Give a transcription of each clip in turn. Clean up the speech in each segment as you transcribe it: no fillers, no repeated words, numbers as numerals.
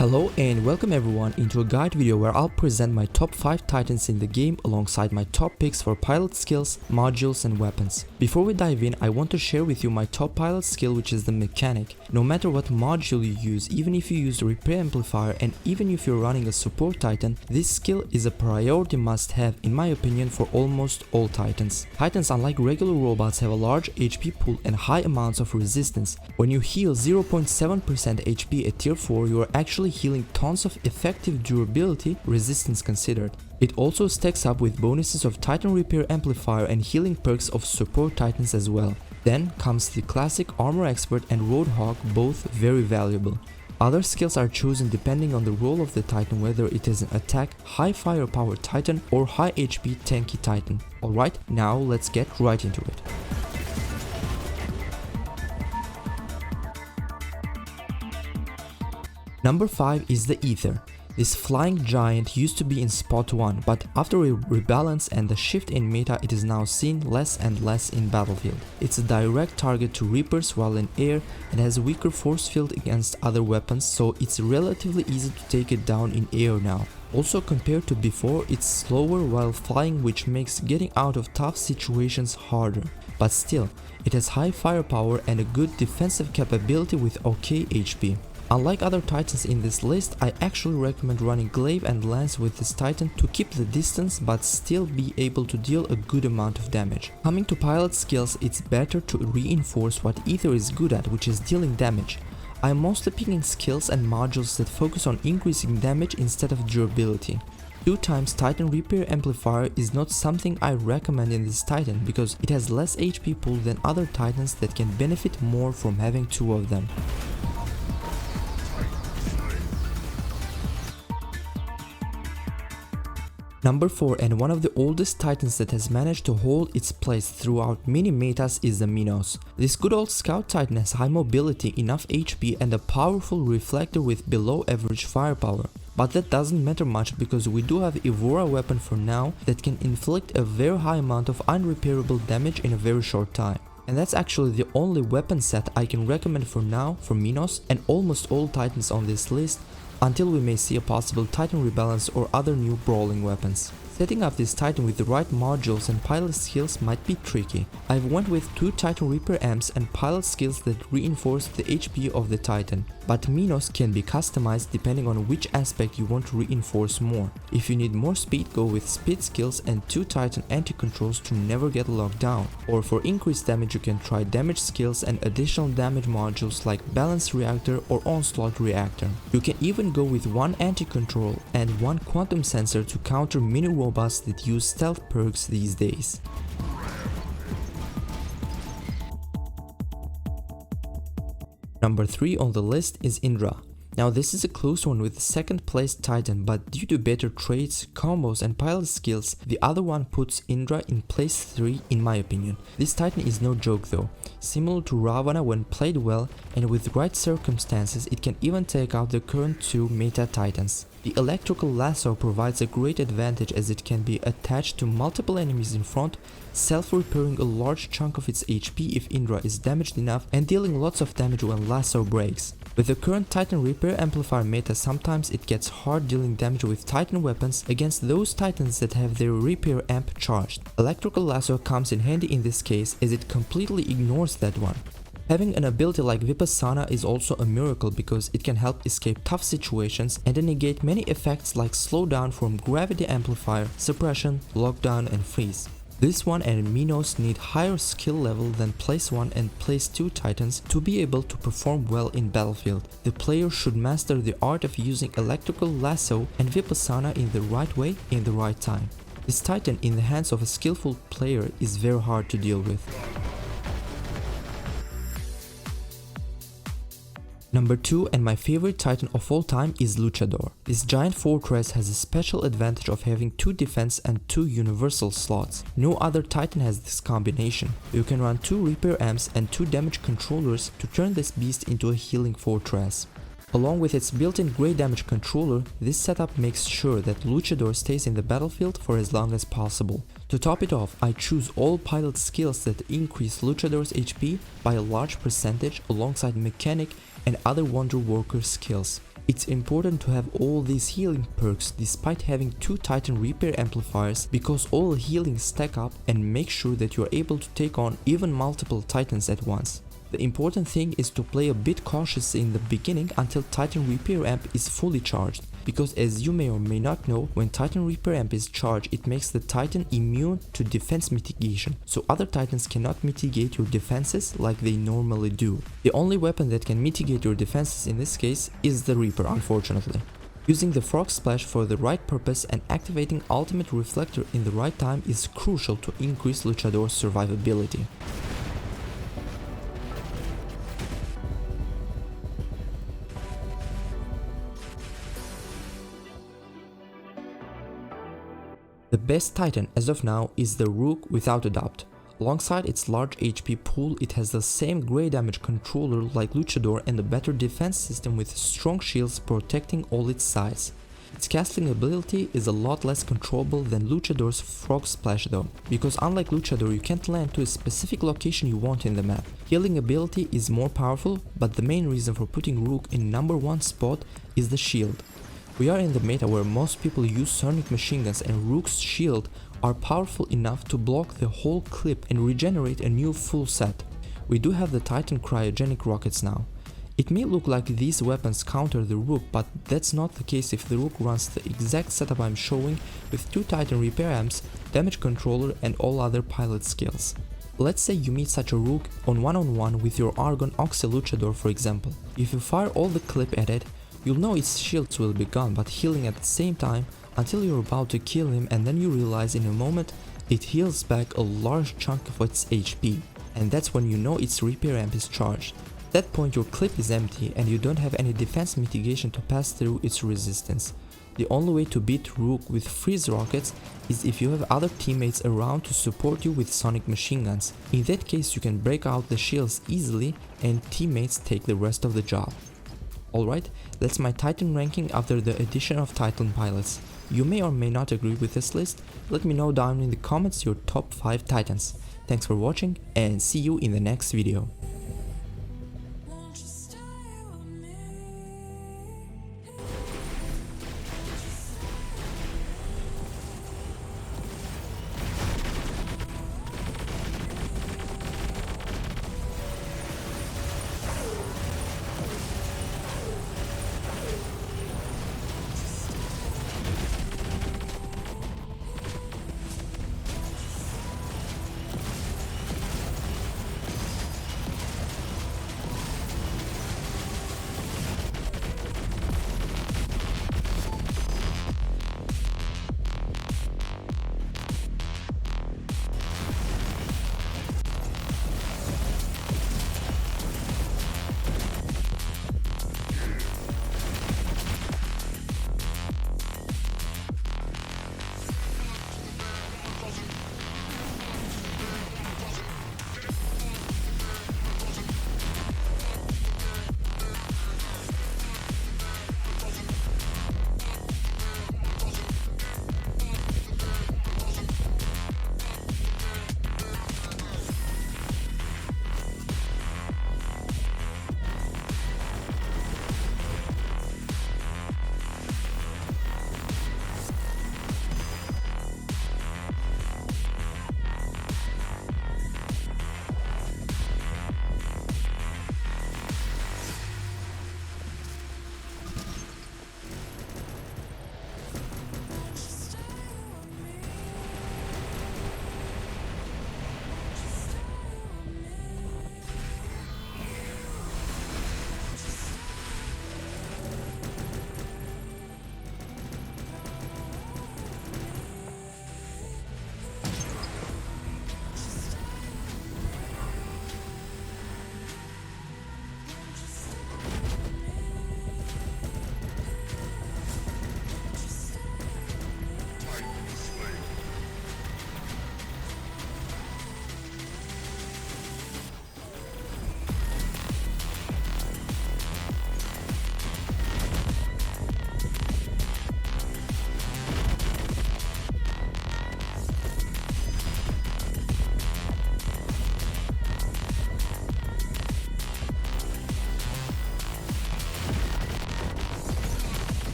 Hello and welcome everyone into a guide video where I'll present my top 5 titans in the game alongside my top picks for pilot skills, modules and weapons. Before we dive in, I want to share with you my top pilot skill, which is the mechanic. No matter what module you use, even if you use the repair amplifier and even if you're running a support titan, this skill is a priority must have in my opinion for almost all titans. Titans, unlike regular robots, have a large HP pool and high amounts of resistance. When you heal 0.7% HP at tier 4, you are actually healing tons of effective durability, resistance considered. It also stacks up with bonuses of Titan Repair Amplifier and healing perks of support titans as well. Then comes the classic Armor Expert and Roadhog, both very valuable. Other skills are chosen depending on the role of the titan, whether it is an attack, high firepower titan or high HP tanky titan. Alright, now let's get right into it. Number 5 is the Aether. This flying giant used to be in spot 1, but after a rebalance and the shift in meta, it is now seen less and less in battlefield. It's a direct target to Reapers while in air and has a weaker force field against other weapons, so it's relatively easy to take it down in air now. Also, compared to before, it's slower while flying, which makes getting out of tough situations harder. But still, it has high firepower and a good defensive capability with okay HP. Unlike other titans in this list, I actually recommend running glaive and lance with this titan to keep the distance but still be able to deal a good amount of damage. Coming to pilot skills, it's better to reinforce what Aether is good at, which is dealing damage. I am mostly picking skills and modules that focus on increasing damage instead of durability. 2x Titan Repair Amplifier is not something I recommend in this titan because it has less HP pool than other titans that can benefit more from having 2 of them. Number 4, and one of the oldest titans that has managed to hold its place throughout many metas, is the Minos. This good old scout titan has high mobility, enough HP and a powerful reflector with below average firepower. But that doesn't matter much because we do have Evora weapon for now that can inflict a very high amount of unrepairable damage in a very short time. And that's actually the only weapon set I can recommend for now for Minos and almost all titans on this list, until we may see a possible titan rebalance or other new brawling weapons. Setting up this titan with the right modules and pilot skills might be tricky. I've went with 2 Titan Reaper amps and pilot skills that reinforce the HP of the titan, but Minos can be customized depending on which aspect you want to reinforce more. If you need more speed, go with speed skills and 2 Titan anti-controls to never get locked down. Or for increased damage you can try damage skills and additional damage modules like Balance Reactor or Onslaught Reactor. You can even go with 1 anti-control and 1 quantum sensor to counter mini robots that use stealth perks these days. Number 3 on the list is Indra. Now this is a close one with the second place titan, but due to better traits, combos and pilot skills, the other one puts Indra in place 3 in my opinion. This titan is no joke though. Similar to Ravana when played well and with right circumstances, it can even take out the current 2 meta titans. The electrical lasso provides a great advantage as it can be attached to multiple enemies in front, self-repairing a large chunk of its HP if Indra is damaged enough and dealing lots of damage when lasso breaks. With the current Titan Repair Amplifier meta, sometimes it gets hard dealing damage with Titan weapons against those titans that have their repair amp charged. Electrical lasso comes in handy in this case as it completely ignores that one. Having an ability like Vipassana is also a miracle because it can help escape tough situations and negate many effects like slowdown from gravity amplifier, suppression, lockdown and freeze. This one and Minos need higher skill level than place 1 and place 2 titans to be able to perform well in battlefield. The player should master the art of using electrical lasso and Vipassana in the right way in the right time. This titan in the hands of a skillful player is very hard to deal with. Number 2 and my favorite titan of all time is Luchador. This giant fortress has a special advantage of having 2 defense and 2 universal slots. No other titan has this combination. You can run 2 repair amps and 2 damage controllers to turn this beast into a healing fortress. Along with its built-in grey damage controller, this setup makes sure that Luchador stays in the battlefield for as long as possible. To top it off, I choose all pilot skills that increase Luchador's HP by a large percentage alongside mechanic and other Wonder Worker skills. It's important to have all these healing perks despite having 2 Titan repair amplifiers, because all healings stack up and make sure that you are able to take on even multiple Titans at once. The important thing is to play a bit cautious in the beginning until Titan repair amp is fully charged, because as you may or may not know, when Titan repair amp is charged, it makes the Titan immune to defense mitigation, so other Titans cannot mitigate your defenses like they normally do. The only weapon that can mitigate your defenses in this case is the Reaper, unfortunately. Using the Frog Splash for the right purpose and activating Ultimate Reflector in the right time is crucial to increase Luchador's survivability. The best Titan as of now is the Rook without a doubt. Alongside its large HP pool, it has the same grey damage controller like Luchador and a better defense system with strong shields protecting all its sides. Its casting ability is a lot less controllable than Luchador's Frog Splash though, because unlike Luchador you can't land to a specific location you want in the map. Healing ability is more powerful, but the main reason for putting Rook in number 1 spot is the shield. We are in the meta where most people use sonic machine guns, and Rook's shield are powerful enough to block the whole clip and regenerate a new full set. We do have the Titan cryogenic rockets now. It may look like these weapons counter the Rook, but that's not the case if the Rook runs the exact setup I'm showing with 2 Titan repair amps, damage controller and all other pilot skills. Let's say you meet such a Rook on one-on-one with your Argon Oxy Luchador for example. If you fire all the clip at it, you'll know its shields will be gone but healing at the same time until you're about to kill him, and then you realize in a moment it heals back a large chunk of its HP, and that's when you know its repair amp is charged. At that point your clip is empty and you don't have any defense mitigation to pass through its resistance. The only way to beat Rook with freeze rockets is if you have other teammates around to support you with sonic machine guns. In that case you can break out the shields easily and teammates take the rest of the job. Alright, that's my Titan ranking after the addition of Titan pilots. You may or may not agree with this list. Let me know down in the comments your top 5 Titans. Thanks for watching and see you in the next video.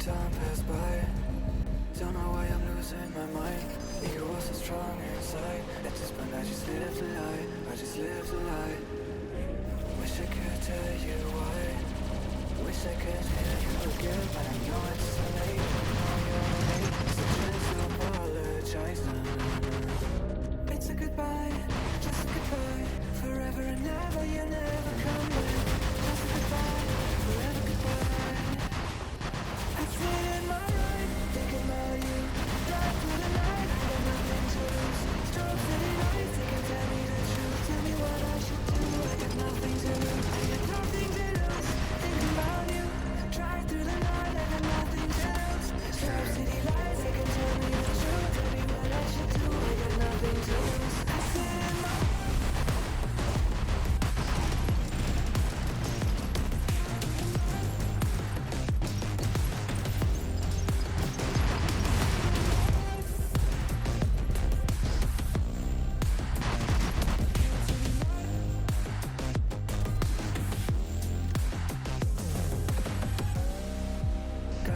time pass by. Don't know why I'm losing my mind. Ego was so strong inside. At this point I just live the lie. I just live the lie. Wish I could tell you why. Wish I could hear you again, but I know it's too late. I know you're late. It's a chance to apologize. It's a goodbye, just a goodbye. Forever and ever, you never come back. Just a goodbye, forever goodbye. I sit in my ride, thinking about you. Drive through the night, I got nothing to lose. Strobe city lights, they can tell me the truth. Tell me what I should do, I got nothing to lose. I got nothing to lose, thinking about you. Drive through the night, I got nothing to lose. Strobe city lights, they can tell me the truth. Tell me what I should do, I got nothing to lose. I sit in my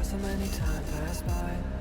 so many times pass by.